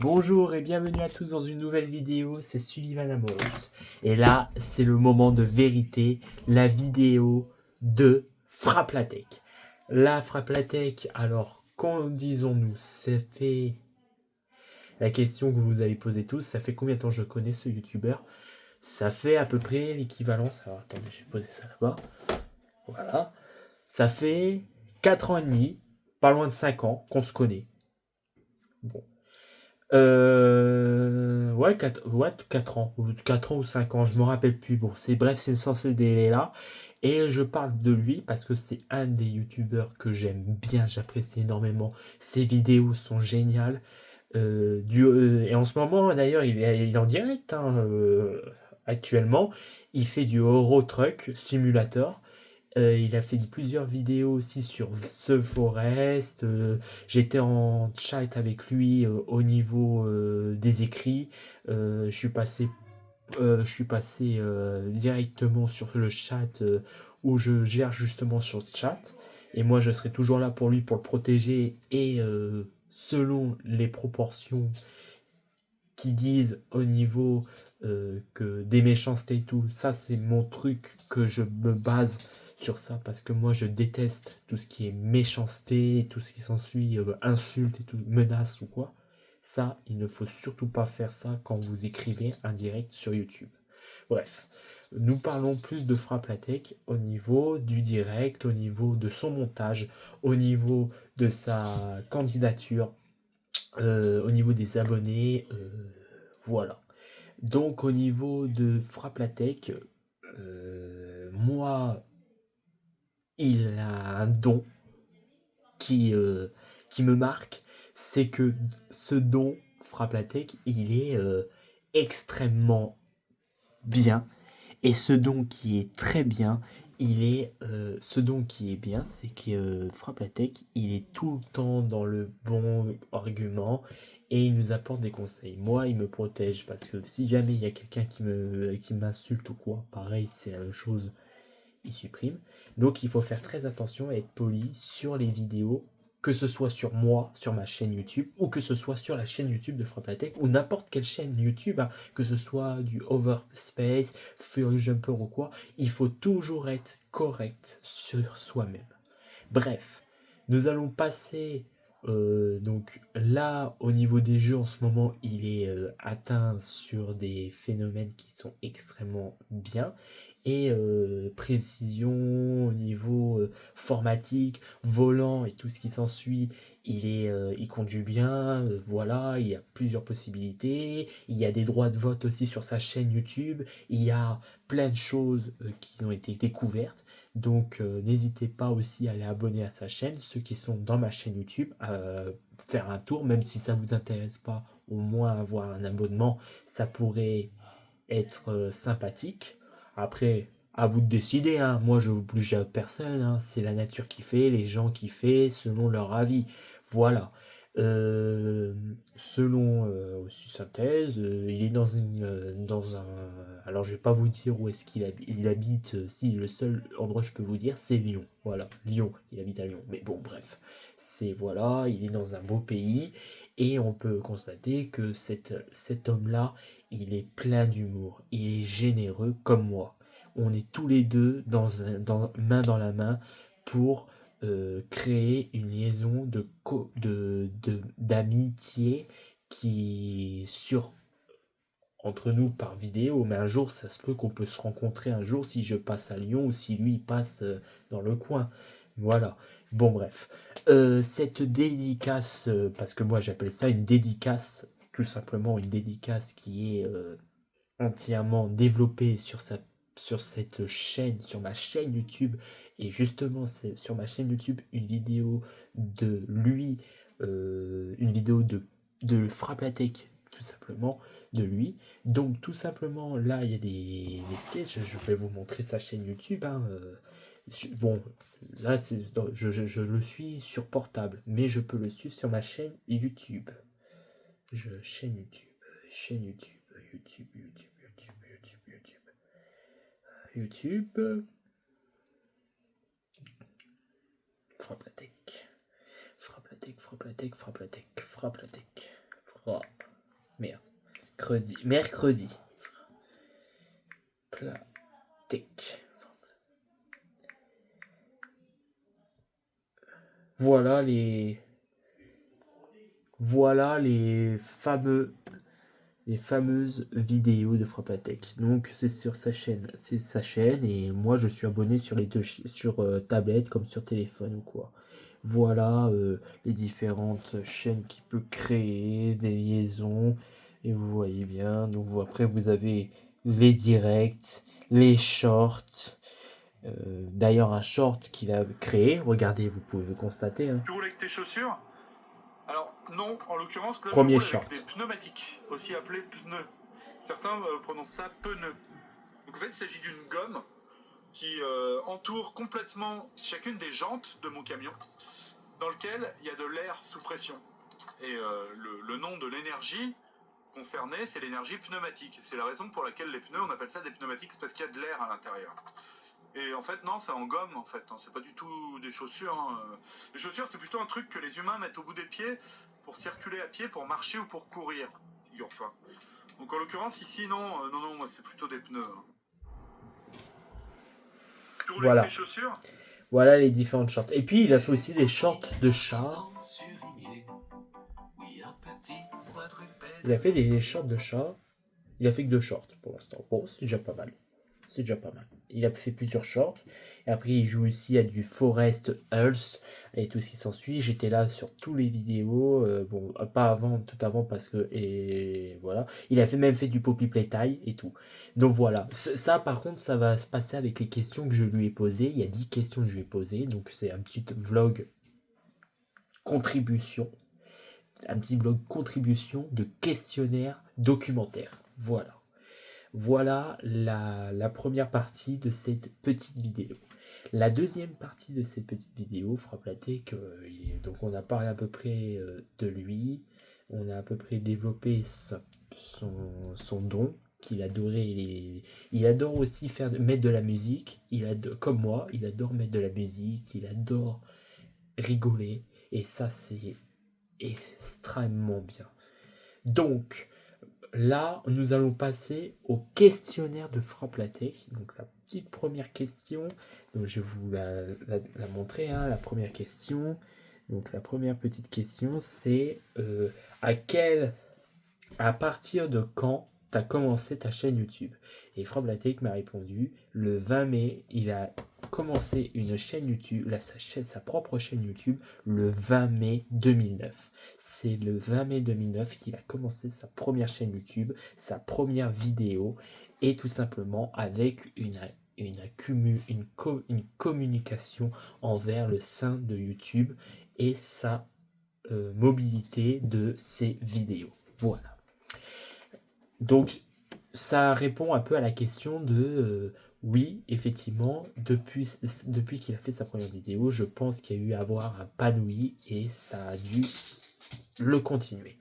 Bonjour et bienvenue à tous dans une nouvelle vidéo, c'est Sullivan Amos. Et là, c'est le moment de vérité, la vidéo de Frapplatech. La Frapplatech, alors, qu'en disons-nous? Ça fait la question que vous allez poser tous, ça fait combien de temps je connais ce youtubeur? Ça fait à peu près l'équivalence, alors attendez, je vais poser ça là-bas. Voilà. Ça fait 4 ans et demi, pas loin de 5 ans qu'on se connaît. Bon. Ouais, 4 ans, ou 4 ans ou 5 ans, je me rappelle plus. Bon, c'est bref, c'est censé délai là. Et je parle de lui parce que c'est un des youtubeurs que j'aime bien, j'apprécie énormément. Ses vidéos sont géniales. Et en ce moment, d'ailleurs, il est en direct hein, actuellement. Il fait du Euro Truck Simulator. Il a fait plusieurs vidéos aussi sur The Forest. J'étais en chat avec lui au niveau des écrits. Je suis passé directement sur le chat où je gère justement sur ce chat. Et moi, je serai toujours là pour lui, pour le protéger. Et selon les proportions qui disent au niveau que des méchancetés et tout, ça c'est mon truc que je me base sur ça parce que moi je déteste tout ce qui est méchanceté, tout ce qui s'ensuit, insultes et tout, menaces ou quoi. Ça, il ne faut surtout pas faire ça quand vous écrivez un direct sur YouTube. Bref, nous parlons plus de Frapplatech au niveau du direct, au niveau de son montage, au niveau de sa candidature, au niveau des abonnés, voilà. Donc au niveau de Frapplatech, moi, il a un don qui, euh, qui me marque, c'est que ce don, Frapplatech, il est extrêmement bien. Et ce don qui est très bien, ce don qui est bien, c'est que Frapplatech, il est tout le temps dans le bon argument et il nous apporte des conseils. Moi, il me protège parce que si jamais il y a quelqu'un qui m'insulte ou quoi, pareil, c'est la même chose, il supprime. Donc il faut faire très attention à être poli sur les vidéos, que ce soit sur moi, sur ma chaîne YouTube, ou que ce soit sur la chaîne YouTube de Frapplatech, ou n'importe quelle chaîne YouTube, hein, que ce soit du Overspace, Fury Jumper ou quoi, il faut toujours être correct sur soi-même. Bref, nous allons passer donc là au niveau des jeux en ce moment il est atteint sur des phénomènes qui sont extrêmement bien et précision au niveau formatique, volant et tout ce qui s'ensuit, il conduit bien, voilà, il y a plusieurs possibilités, il y a des droits de vote aussi sur sa chaîne YouTube, il y a plein de choses qui ont été découvertes. Donc n'hésitez pas aussi à aller abonner à sa chaîne, ceux qui sont dans ma chaîne YouTube, faire un tour, même si ça vous intéresse pas, au moins avoir un abonnement, ça pourrait être sympathique. Après, à vous de décider, hein. Moi je vous oblige à personne, hein. C'est la nature qui fait, les gens qui fait, selon leur avis. Voilà. Euh, Selon aussi sa thèse, il est dans un. Alors je vais pas vous dire où est-ce qu'il habite. Il habite. Si le seul endroit que je peux vous dire, c'est Lyon. Voilà, Lyon. Il habite à Lyon. Mais bon, bref, c'est voilà, il est dans un beau pays et on peut constater que cet homme-là, il est plein d'humour. Il est généreux comme moi. On est tous les deux main dans la main pour créer une liaison d'amitié qui sur entre nous par vidéo, mais un jour ça se peut qu'on peut se rencontrer un jour si je passe à Lyon ou si lui passe dans le coin. Voilà. Bon bref. Cette dédicace, parce que moi j'appelle ça une dédicace, tout simplement une dédicace qui est entièrement développée sur cette chaîne, sur ma chaîne YouTube. Et justement, c'est sur ma chaîne YouTube une vidéo de lui, une vidéo de Frapplatech, tout simplement, de lui. Donc, tout simplement, là, il y a des sketchs. Je vais vous montrer sa chaîne YouTube. Hein, bon, là, je le suis sur portable, mais je peux le suivre sur ma chaîne YouTube. Chaîne YouTube, chaîne YouTube, YouTube, YouTube, YouTube, YouTube, YouTube, YouTube, Frapplatech, Frapplatech, Frapplatech, Frapplatech, Frapplatech, Frapplatech. Mercredi. Platek. Voilà les fameuses vidéos de Frappatech. Donc c'est sur sa chaîne, et moi je suis abonné sur les deux sur tablette comme sur téléphone ou quoi. Voilà les différentes chaînes qu'il peut créer, des liaisons, et vous voyez bien. Donc après vous avez les directs, les shorts. D'ailleurs un short qu'il a créé, regardez, vous pouvez le constater. Hein. Tu roules avec tes chaussures? Alors non, en l'occurrence, là Premier je roule short. avec des pneumatiques, aussi appelés pneus. Certains prononcent ça pneus. Donc en fait, il s'agit d'une gomme qui entoure complètement chacune des jantes de mon camion, dans lequel il y a de l'air sous pression. Et le nom de l'énergie concernée, c'est l'énergie pneumatique. C'est la raison pour laquelle les pneus, on appelle ça des pneumatiques, c'est parce qu'il y a de l'air à l'intérieur. Et en fait, non, c'est en gomme, en fait. C'est pas du tout des chaussures. Hein. Les chaussures, c'est plutôt un truc que les humains mettent au bout des pieds pour circuler à pied, pour marcher ou pour courir, figure-toi. Donc en l'occurrence, ici, non, moi, c'est plutôt des pneus. Hein. Tu roules Voilà. avec tes chaussures? Voilà les différentes shorts. Et puis il a fait aussi des shorts de chat. Il a fait des shorts de chat. Il a fait que 2 shorts pour l'instant. Bon, c'est déjà pas mal. C'est déjà pas mal. Il a fait plusieurs shorts. Et après, il joue aussi à du Forest Health et tout ce qui s'ensuit. J'étais là sur tous les vidéos. Bon, pas avant, tout avant, parce que. Et voilà. Il a même fait du Poppy Playtime et tout. Donc voilà. Ça, par contre, ça va se passer avec les questions que je lui ai posées. Il y a 10 questions que je lui ai posées. Donc c'est un petit vlog contribution. Un petit vlog contribution de questionnaire documentaire. Voilà. Voilà la première partie de cette petite vidéo. La deuxième partie de cette petite vidéo, Frappatech, donc on a parlé à peu près de lui, on a à peu près développé son don, qu'il adorait. Il adore aussi mettre de la musique, comme moi, il adore mettre de la musique, il adore rigoler, et ça c'est extrêmement bien. Donc, là, nous allons passer au questionnaire de Frappatech. Donc la petite première question, donc je vais vous la montrer. Hein, la première question. Donc la première petite question, c'est à partir de quand tu as commencé ta chaîne YouTube? Et Frappatech m'a répondu le 20 mai. Il a commencé une chaîne YouTube, sa propre chaîne YouTube, le 20 mai 2009. C'est le 20 mai 2009 qu'il a commencé sa première chaîne YouTube, sa première vidéo, et tout simplement avec une communication envers le sein de YouTube et sa mobilité de ses vidéos. Voilà. Donc, ça répond un peu à la question de oui, effectivement, depuis qu'il a fait sa première vidéo, je pense qu'il y a eu à avoir un panouille et ça a dû le continuer.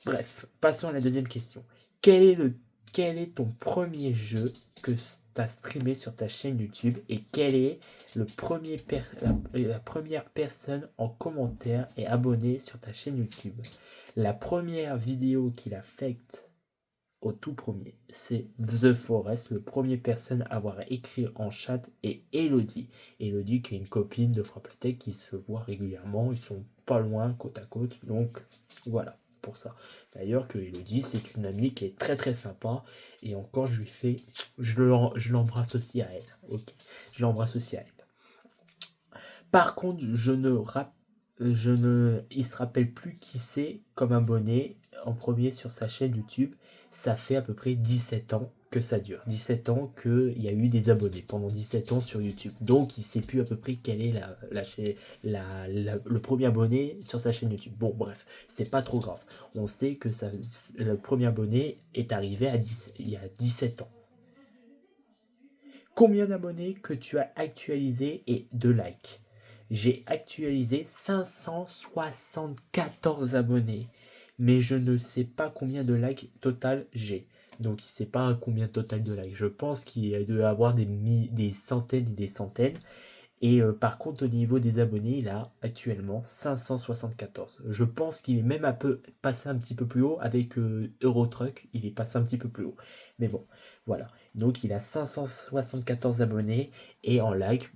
Bref, passons à la deuxième question. Quel est ton premier jeu que tu as streamé sur ta chaîne YouTube et quelle est la première personne en commentaire et abonné sur ta chaîne YouTube? La première vidéo qu'il a faite au tout premier, c'est The Forest. Le premier personne à avoir écrit en chat est Elodie. Elodie qui est une copine de Frappatech qui se voit régulièrement. Ils sont pas loin, côte à côte. Donc voilà, pour ça. D'ailleurs que Elodie, c'est une amie qui est très très sympa. Et encore, je l'embrasse aussi à elle. Ok, je l'embrasse aussi à elle. Par contre, il se rappelle plus qui c'est comme abonné en premier sur sa chaîne YouTube. Ça fait à peu près 17 ans que ça dure. 17 ans qu'il y a eu des abonnés pendant 17 ans sur YouTube. Donc il sait plus à peu près quel est le premier abonné sur sa chaîne YouTube. Bon bref, c'est pas trop grave. On sait que le premier abonné est arrivé il y a 17 ans. Combien d'abonnés que tu as actualisé et de likes? J'ai actualisé 574 abonnés, mais je ne sais pas combien de likes total j'ai. Donc il ne sait pas combien total de likes. Je pense qu'il doit y avoir des centaines et des centaines. Et par contre, au niveau des abonnés, il a actuellement 574. Je pense qu'il est même passé un petit peu plus haut avec Eurotruck. Il est passé un petit peu plus haut. Mais bon, voilà. Donc il a 574 abonnés et en like,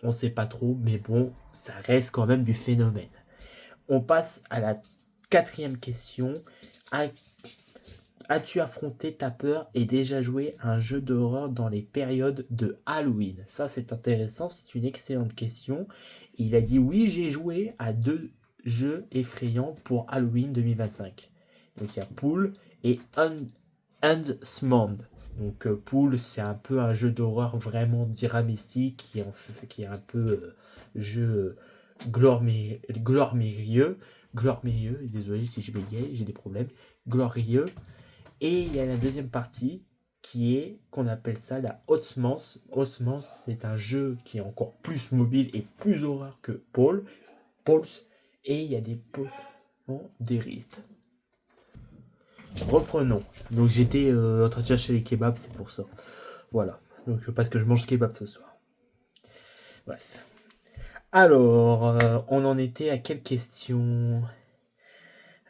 on sait pas trop, mais bon, ça reste quand même du phénomène. On passe à la 4e question. As-tu affronté ta peur et déjà joué à un jeu d'horreur dans les périodes de Halloween? Ça, c'est intéressant, c'est une excellente question. Il a dit oui, j'ai joué à 2 jeux effrayants pour Halloween 2025. Donc il y a Pool et Undsmond. Donc Pool, c'est un peu un jeu d'horreur vraiment dynamistique qui est un peu jeu glorieux. Désolé si je bégaye, j'ai des problèmes. Glorieux. Et il y a la deuxième partie qu'on appelle ça la Osmance. Osmance, c'est un jeu qui est encore plus mobile et plus horreur que Pulse. Et il y a des potements des rites. Reprenons. Donc j'étais en train de chercher les kebabs, c'est pour ça. Voilà. Donc parce que je mange kebab ce soir. Bref. Alors, on en était à quelle question?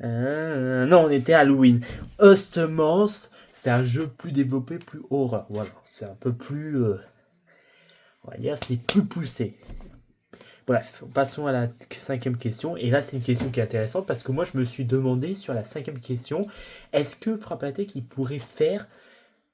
Non, on était à Halloween. Osmance, c'est un jeu plus développé, plus horreur. Voilà, c'est un peu plus... on va dire, c'est plus poussé. Bref, passons à la 5e question. Et là, c'est une question qui est intéressante parce que moi, je me suis demandé sur la 5e question, est-ce que Frappatech, il pourrait faire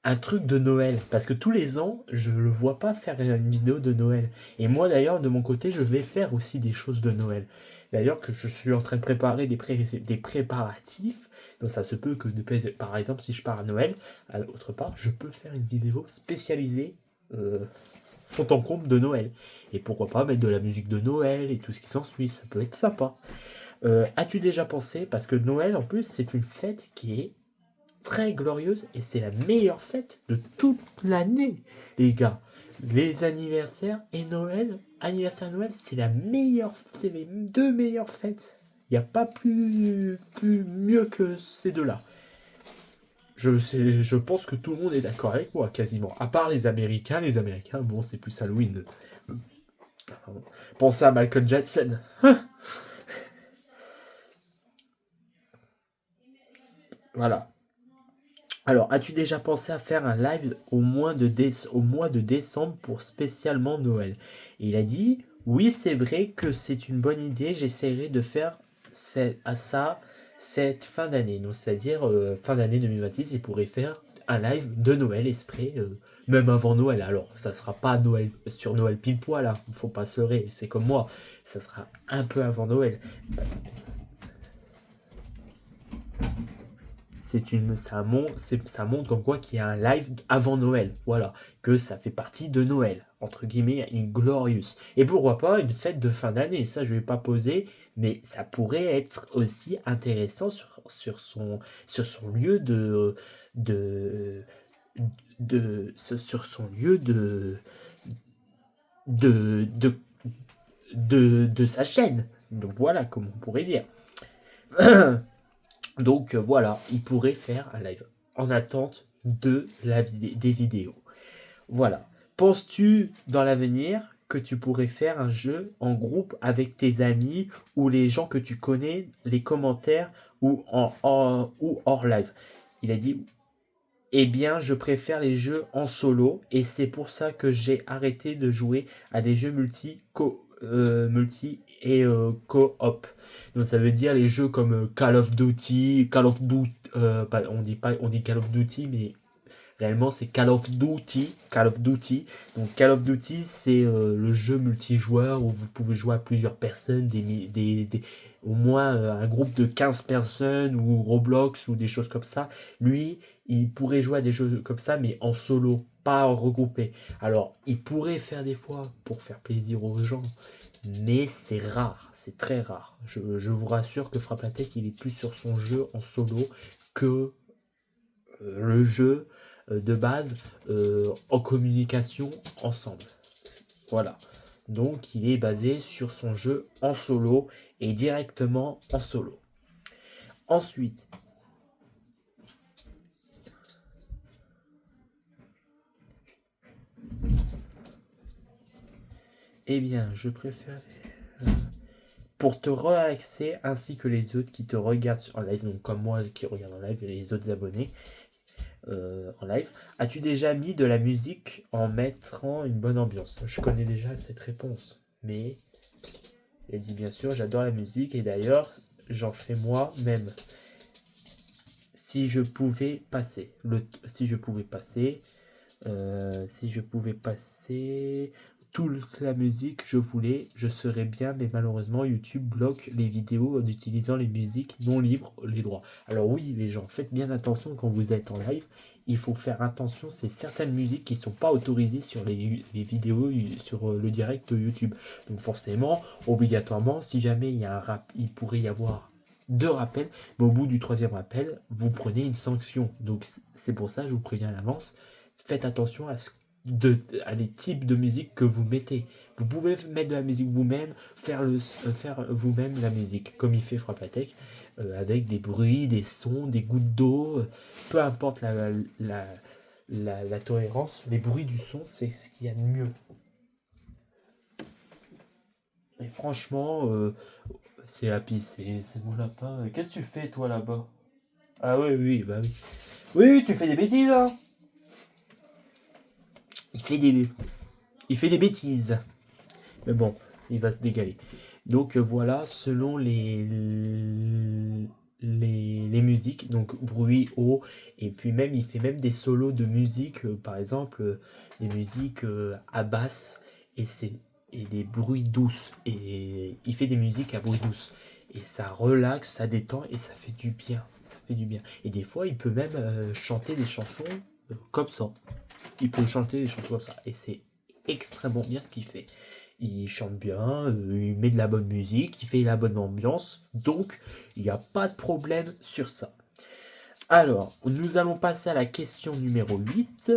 un truc de Noël? Parce que tous les ans, je le vois pas faire une vidéo de Noël. Et moi, d'ailleurs, de mon côté, je vais faire aussi des choses de Noël. D'ailleurs, que je suis en train de préparer des préparatifs. Donc ça se peut que, par exemple, si je pars à Noël, autre part, je peux faire une vidéo spécialisée fond en comble de Noël. Et pourquoi pas mettre de la musique de Noël et tout ce qui s'ensuit, ça peut être sympa. As-tu déjà pensé, parce que Noël en plus c'est une fête qui est très glorieuse et c'est la meilleure fête de toute l'année, les gars. Les anniversaires et Noël, anniversaire Noël, c'est les 2 meilleures fêtes. Il n'y a pas plus mieux que ces deux-là. Je pense que tout le monde est d'accord avec moi, quasiment. À part les Américains. Les Américains, bon, c'est plus Halloween. Pensez à Michael Jackson. Voilà. Alors, as-tu déjà pensé à faire un live au mois de décembre pour spécialement Noël? Et il a dit, oui, c'est vrai que c'est une bonne idée, j'essaierai de faire cette fin d'année. Donc, c'est-à-dire fin d'année 2026, il pourrait faire un live de Noël exprès, même avant Noël. Alors, ça sera pas Noël sur Noël pile poil, là. Faut pas se leurrer, c'est comme moi. Ça sera un peu avant Noël. Ça montre comme quoi qu'il y a un live avant Noël. Voilà, que ça fait partie de Noël, entre guillemets, une glorious. Et pourquoi pas une fête de fin d'année? Ça, je vais pas poser, mais ça pourrait être aussi intéressant sur son lieu sur son lieu de, de, de sa chaîne. Donc voilà, comme on pourrait dire. Donc voilà, il pourrait faire un live en attente des vidéos. Voilà. Penses-tu dans l'avenir que tu pourrais faire un jeu en groupe avec tes amis ou les gens que tu connais, les commentaires ou ou hors live? Il a dit, eh bien, je préfère les jeux en solo et c'est pour ça que j'ai arrêté de jouer à des jeux multi et co-op. Donc ça veut dire les jeux comme Call of Duty, on dit Call of Duty, mais réellement c'est Call of Duty, Call of Duty. Donc Call of Duty, c'est le jeu multijoueur où vous pouvez jouer à plusieurs personnes, au moins un groupe de 15 personnes ou Roblox ou des choses comme ça. Lui, il pourrait jouer à des jeux comme ça, mais en solo, pas en regroupé. Alors, il pourrait faire des fois pour faire plaisir aux gens, mais c'est rare, c'est très rare. Je vous rassure que Frappatech, il est plus sur son jeu en solo que le jeu de base en communication ensemble. Voilà. Donc il est basé sur son jeu en solo et directement en solo. Ensuite, Eh bien, je préfère... Pour te relaxer, ainsi que les autres qui te regardent en live, donc comme moi qui regarde en live et les autres abonnés en live, as-tu déjà mis de la musique en mettant une bonne ambiance? Je connais déjà cette réponse, mais elle dit bien sûr, j'adore la musique et d'ailleurs, j'en fais moi-même. Si je pouvais passer, si je pouvais passer, toute la musique je voulais, je serais bien, mais malheureusement YouTube bloque les vidéos en utilisant les musiques non libres, les droits. Alors oui, les gens, faites bien attention quand vous êtes en live. Il faut faire attention, c'est certaines musiques qui ne sont pas autorisées sur les vidéos, sur le direct YouTube. Donc forcément, obligatoirement, si jamais il y a un rap, il pourrait y avoir 2 rappels, mais au bout du 3e rappel, vous prenez une sanction. Donc c'est pour ça, je vous préviens à l'avance, faites attention à les types de musique que vous mettez. Vous pouvez mettre de la musique vous-même, faire vous-même la musique, comme il fait Frappatech, avec des bruits, des sons, des gouttes d'eau, peu importe la tolérance, les bruits du son, c'est ce qu'il y a de mieux. Et franchement, c'est happy, c'est mon lapin. Qu'est-ce que tu fais toi là-bas? Ah oui, oui, bah oui. Oui, tu fais des bêtises, hein. Il fait des bêtises. Mais bon, il va se dégaler. Donc voilà, selon les musiques, donc bruit, eau, et puis même il fait même des solos de musique, par exemple des musiques à basse et des bruits douces. Et il fait des musiques à bruit douce. Et ça relaxe, ça détend et ça fait du bien. Ça fait du bien. Et des fois, il peut même chanter des chansons comme ça. Il peut chanter des chansons comme ça. Et c'est extrêmement bien ce qu'il fait. Il chante bien, il met de la bonne musique, il fait la bonne ambiance. Donc, il n'y a pas de problème sur ça. Alors, nous allons passer à la question numéro 8.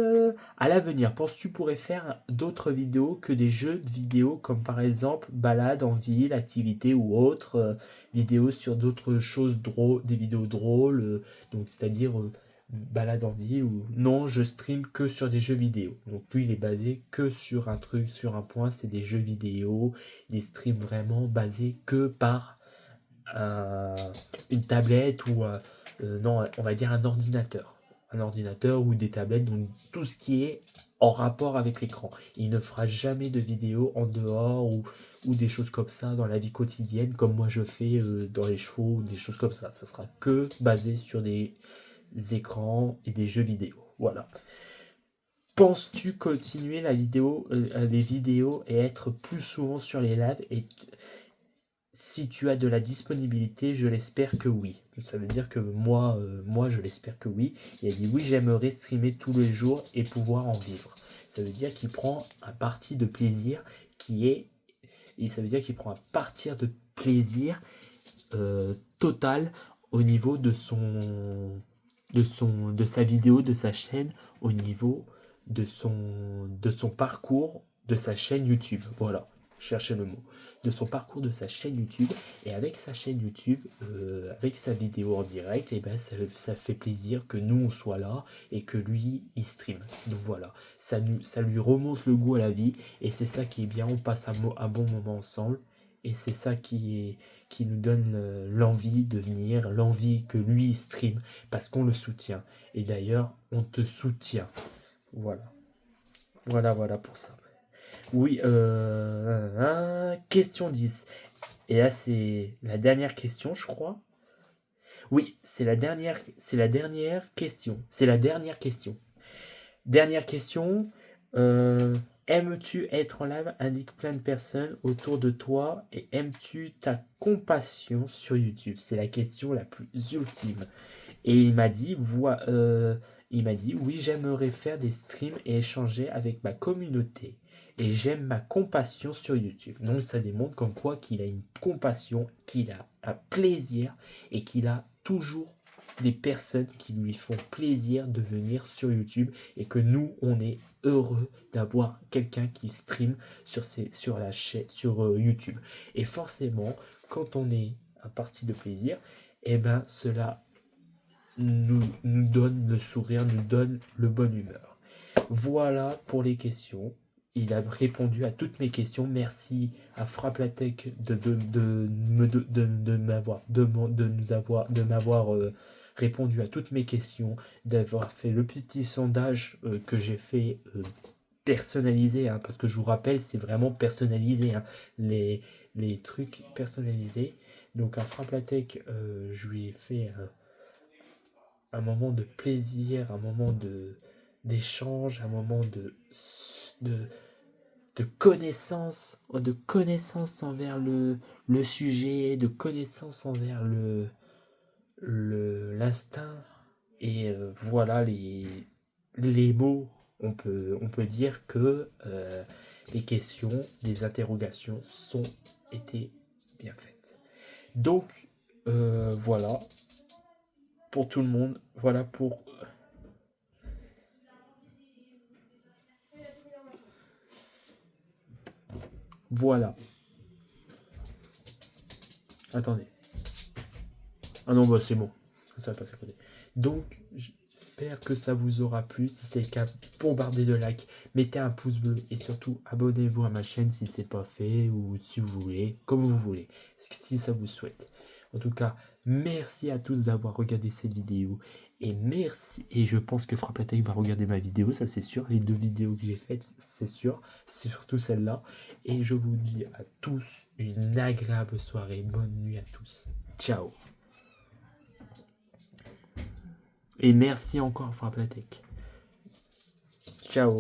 À l'avenir, penses-tu pourrais faire d'autres vidéos que des jeux de vidéo, comme par exemple balade en ville, activité ou autres vidéos sur d'autres choses drôles, des vidéos drôles, donc c'est-à-dire balade en ville ou non, je stream que sur des jeux vidéo. Donc lui, il est basé que sur un truc, sur un point, c'est des jeux vidéo, des streams vraiment basés que par une tablette ou non, on va dire un ordinateur. Un ordinateur ou des tablettes, donc tout ce qui est en rapport avec l'écran. Il ne fera jamais de vidéos en dehors ou des choses comme ça dans la vie quotidienne, comme moi je fais dans les chevaux ou des choses comme ça. Ça sera que basé sur des écrans et des jeux vidéo. Voilà. Penses-tu continuer les vidéos et être plus souvent sur les lives et si tu as de la disponibilité, je l'espère que oui. Ça veut dire que moi je l'espère que oui. Il a dit oui, j'aimerais streamer tous les jours et pouvoir en vivre. Ça veut dire qu'il prend un parti de plaisir qui est... Et ça veut dire qu'il prend un parti de plaisir total au niveau de sa vidéo, de sa chaîne, au niveau de son parcours, de sa chaîne YouTube. Voilà, cherchez le mot. De son parcours de sa chaîne YouTube. Et avec sa chaîne YouTube, avec sa vidéo en direct, et ben ça fait plaisir que nous on soit là et que lui il stream. Donc voilà, ça lui remonte le goût à la vie et c'est ça qui est bien. On passe un bon moment ensemble et c'est ça qui nous donne l'envie de venir, l'envie que lui stream parce qu'on le soutient. Et d'ailleurs, on te soutient. Voilà. Voilà pour ça. Oui, question 10. Et là, c'est la dernière question, je crois. Oui, c'est la dernière question. C'est la dernière question. Dernière question. Aimes-tu être en live? Indique plein de personnes autour de toi. Et aimes-tu ta compassion sur YouTube? C'est la question la plus ultime. Et il m'a dit, oui, j'aimerais faire des streams et échanger avec ma communauté. Et j'aime ma compassion sur YouTube. Donc ça démontre comme quoi qu'il a une compassion, qu'il a un plaisir et qu'il a toujours des personnes qui lui font plaisir de venir sur YouTube et que nous, on est heureux d'avoir quelqu'un qui stream sur la chaîne, sur YouTube. Et forcément, quand on est un parti de plaisir, eh ben cela nous donne le sourire, nous donne le bonne humeur. Voilà pour les questions. il a répondu à toutes mes questions. Merci à Fraplatech de m'avoir répondu à toutes mes questions, d'avoir fait le petit sondage que j'ai fait personnalisé, hein, parce que je vous rappelle, c'est vraiment personnalisé, hein, les trucs personnalisés. Donc à Fraplatech, je lui ai fait un moment de plaisir, un moment d'échange, un moment de connaissance envers le sujet, de connaissance envers l'instinct. Et voilà les mots. On peut dire que les questions, les interrogations sont été bien faites. Donc voilà pour tout le monde. Voilà pour voilà. Attendez. Ah non, bah c'est bon. Ça va passer à côté. Donc, j'espère que ça vous aura plu. Si c'est le cas, bombardez de likes, mettez un pouce bleu et surtout abonnez-vous à ma chaîne si c'est pas fait ou si vous voulez, comme vous voulez, si ça vous souhaite. En tout cas, merci à tous d'avoir regardé cette vidéo et merci. Et je pense que Fraplatech va regarder ma vidéo, ça c'est sûr. Les 2 vidéos que j'ai faites, c'est sûr. C'est surtout celle-là. Et je vous dis à tous une agréable soirée. Bonne nuit à tous. Ciao. Et merci encore Fraplatech. Ciao.